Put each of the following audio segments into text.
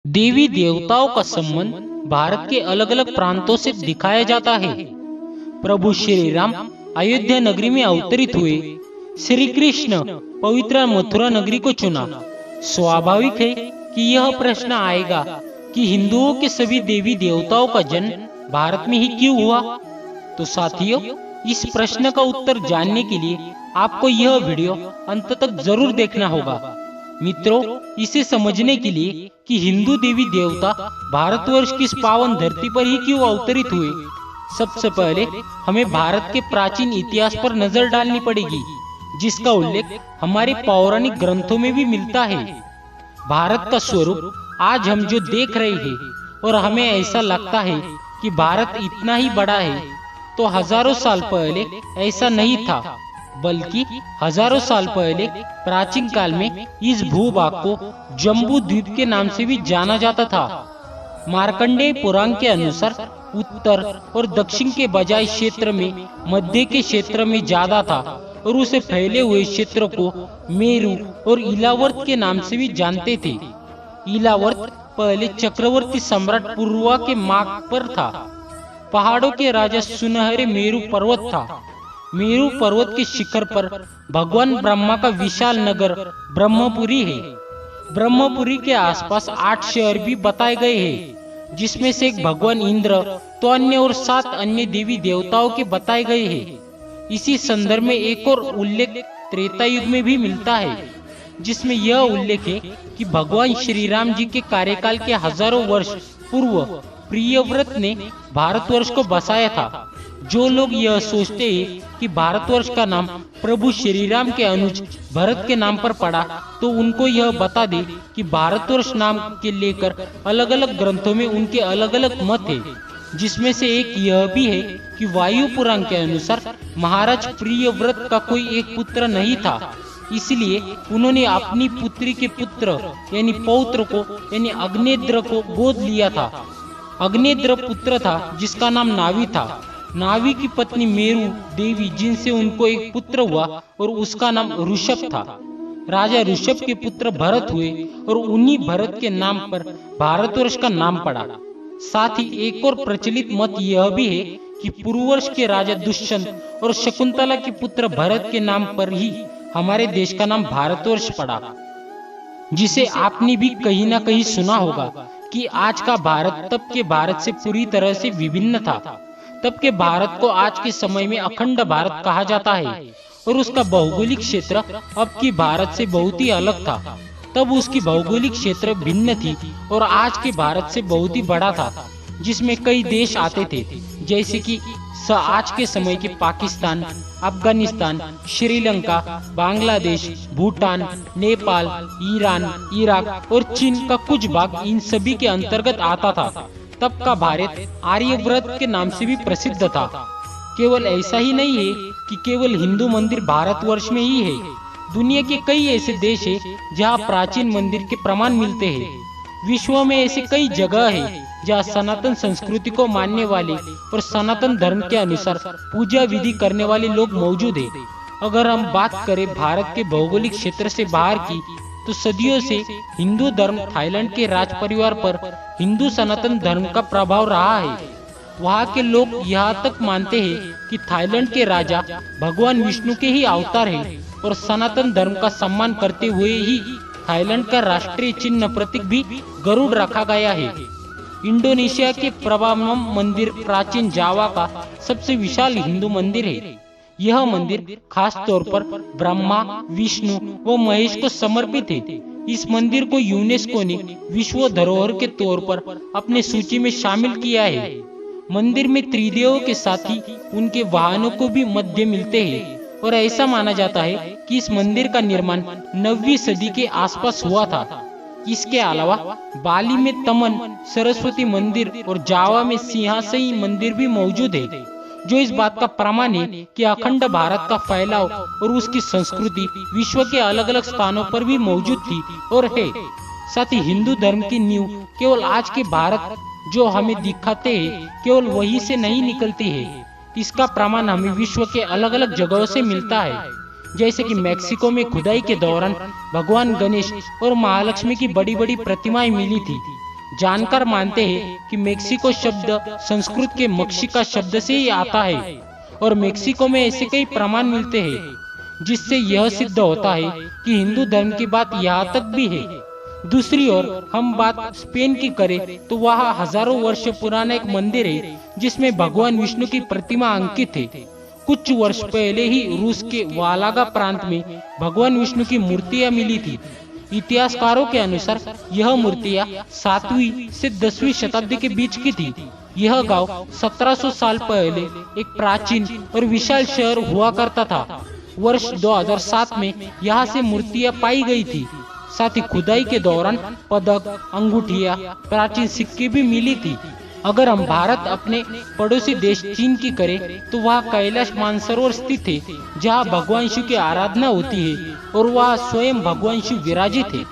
देवी देवताओं का संबंध भारत के अलग अलग प्रांतों से दिखाया जाता है। प्रभु श्री राम अयोध्या नगरी में अवतरित हुए। श्री कृष्ण पवित्र मथुरा नगरी को चुना। स्वाभाविक है कि यह प्रश्न आएगा कि हिंदुओं के सभी देवी देवताओं का जन्म भारत में ही क्यों हुआ। तो साथियों, इस प्रश्न का उत्तर जानने के लिए आपको यह वीडियो अंत तक जरूर देखना होगा। मित्रों, इसे समझने के लिए कि हिंदू देवी देवता भारतवर्ष की इस पावन धरती पर ही क्यों अवतरित हुए, सबसे पहले हमें भारत के प्राचीन इतिहास पर नजर डालनी पड़ेगी, जिसका उल्लेख हमारे पौराणिक ग्रंथों में भी मिलता है। भारत का स्वरूप आज हम जो देख रहे हैं और हमें ऐसा लगता है कि भारत इतना ही बड़ा है, तो हजारों साल पहले ऐसा नहीं था, बल्कि हजारों साल पहले प्राचीन काल में इस भूभाग को जम्बू द्वीप के नाम से भी जाना जाता था। मार्कंडेय पुराण के अनुसार उत्तर और दक्षिण के बजाय क्षेत्र में मध्य के क्षेत्र में ज्यादा था और उसे फैले हुए क्षेत्र को मेरु और इलावर्त के नाम से भी जानते थे। इलावर्त पहले चक्रवर्ती सम्राट पुरुवा के मार्ग पर था। पहाड़ों के राजा सुनहरे मेरु पर्वत था। मेरु पर्वत के शिखर पर भगवान ब्रह्मा का विशाल नगर ब्रह्मपुरी है। ब्रह्मपुरी के आसपास 8 शहर भी बताए गए हैं, जिसमें से एक भगवान इंद्र तो अन्य और 7 अन्य देवी देवताओं के बताए गए हैं। इसी संदर्भ में एक और उल्लेख त्रेता युग में भी मिलता है, जिसमें यह उल्लेख है कि भगवान श्री राम जी के कार्यकाल के हजारों वर्ष पूर्व प्रियव्रत ने भारतवर्ष को बसाया था। जो लोग यह सोचते हैं कि भारतवर्ष का नाम प्रभु श्री राम के अनुज भरत के नाम पर पड़ा, तो उनको यह बता दे कि भारतवर्ष नाम के लेकर अलग अलग ग्रंथों में उनके अलग अलग मत है, जिसमें से एक यह भी है कि वायु पुराण के अनुसार महाराज प्रियव्रत का कोई एक पुत्र नहीं था, इसलिए उन्होंने अपनी पुत्री के पुत्र यानी पौत्र को यानी अग्नेद्र को गोद लिया था। अग्नेद्र पुत्र था जिसका नाम नावी था। नावी की पत्नी मेरु देवी, जिनसे उनको एक पुत्र हुआ और उसका नाम ऋषभ था। राजा ऋषभ के पुत्र भरत हुए और उन्हीं भरत के नाम पर भारतवर्ष का नाम पड़ा। साथ ही एक और प्रचलित मत यह भी है कि पूर्ववर्ष के राजा दुष्यंत और शकुंतला के पुत्र भरत के नाम पर ही हमारे देश का नाम भारतवर्ष पड़ा, जिसे आपने भी कहीं ना कहीं सुना होगा कि आज का भारत तब के भारत से पूरी तरह से विभिन्न था। तब के भारत को आज के समय में अखंड भारत कहा जाता है और उसका भौगोलिक क्षेत्र अब की भारत से बहुत ही अलग था। तब उसकी भौगोलिक क्षेत्र भिन्न थी और आज के भारत से बहुत ही बड़ा था, जिसमें कई देश आते थे, जैसे कि आज के समय के पाकिस्तान, अफगानिस्तान, श्रीलंका, बांग्लादेश, भूटान, नेपाल, ईरान, इराक और चीन का कुछ भाग इन सभी के अंतर्गत आता था। तब का भारत आर्यव्रत के नाम से भी प्रसिद्ध था। केवल ऐसा ही नहीं है कि केवल हिंदू मंदिर भारतवर्ष में ही है। दुनिया के कई ऐसे देश हैं जहां प्राचीन मंदिर के प्रमाण मिलते हैं। विश्व में ऐसे कई जगह है जहां सनातन संस्कृति को मानने वाले और सनातन धर्म के अनुसार पूजा विधि करने वाले लोग मौजूद हैं। अगर हम बात करें भारत के भौगोलिक क्षेत्र से बाहर की, तो सदियों से हिंदू धर्म थाईलैंड के राज परिवार पर हिंदू सनातन धर्म का प्रभाव रहा है। वहाँ के लोग यहाँ तक मानते हैं कि थाईलैंड के राजा भगवान विष्णु के ही अवतार हैं और सनातन धर्म का सम्मान करते हुए ही थाईलैंड का राष्ट्रीय चिन्ह प्रतीक भी गरुड़ रखा गया है। इंडोनेशिया के प्रभावम मंदिर प्राचीन जावा का सबसे विशाल हिंदू मंदिर है। यह मंदिर खास तौर पर ब्रह्मा, विष्णु व महेश को समर्पित है। इस मंदिर को यूनेस्को ने विश्व धरोहर के तौर पर अपने सूची में शामिल किया है। मंदिर में त्रिदेवों के साथ ही उनके वाहनों को भी मध्य मिलते हैं और ऐसा माना जाता है कि इस मंदिर का निर्माण 9वीं सदी के आसपास हुआ था। इसके अलावा बाली में तमन सरस्वती मंदिर और जावा में सिंहासई मंदिर भी मौजूद है, जो इस बात का प्रमाण है कि अखंड भारत का फैलाव और उसकी संस्कृति विश्व के अलग अलग स्थानों पर भी मौजूद थी और है। साथ ही हिंदू धर्म की नींव केवल आज के भारत जो हमें दिखाते हैं केवल वही से नहीं निकलती है। इसका प्रमाण हमें विश्व के अलग अलग जगहों से मिलता है, जैसे कि मेक्सिको में खुदाई के दौरान भगवान गणेश और महालक्ष्मी की बड़ी बड़ी प्रतिमाएं मिली थी। जानकार मानते हैं कि मेक्सिको शब्द संस्कृत के मक्षिका शब्द से ही आता है और मेक्सिको में ऐसे कई प्रमाण मिलते हैं जिससे यह सिद्ध होता है कि हिंदू धर्म की बात यहाँ तक भी है। दूसरी ओर हम बात स्पेन की करें तो वहाँ हजारों वर्ष पुराना एक मंदिर है जिसमें भगवान विष्णु की प्रतिमा अंकित है। कुछ वर्ष पहले ही रूस के वालागा प्रांत में भगवान विष्णु की मूर्तियां मिली थी। इतिहासकारों के अनुसार यह मूर्तियां 7वीं से 10वीं शताब्दी के बीच की थी। यह गांव 1700 साल पहले एक प्राचीन और विशाल शहर हुआ करता था। वर्ष 2007 में यहाँ से मूर्तियां पाई गई थी। साथ ही खुदाई के दौरान पदक, अंगूठियां, प्राचीन सिक्के भी मिली थी। अगर हम भारत अपने पड़ोसी देश चीन की करें तो वहाँ कैलाश मानसरोवर स्थित है जहाँ भगवान शिव की आराधना होती है और वहाँ स्वयं भगवान शिव विराजित है।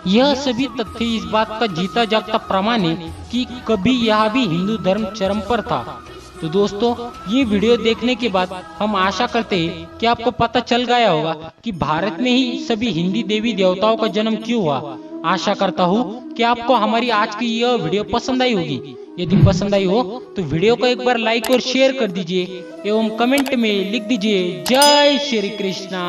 यह सभी तथ्य इस बात का जीता जागता प्रमाण है कि कभी यहाँ भी हिंदू धर्म चरम पर था। तो दोस्तों, ये वीडियो देखने के बाद हम आशा करते हैं कि आपको पता चल गया होगा कि भारत में ही सभी हिंदी देवी देवताओं का जन्म क्यों हुआ। आशा करता हूँ कि आपको हमारी आज की यह वीडियो पसंद आई होगी। यदि पसंद आई हो तो वीडियो को एक बार लाइक और शेयर कर दीजिए एवं कमेंट में लिख दीजिए जय श्री कृष्णा।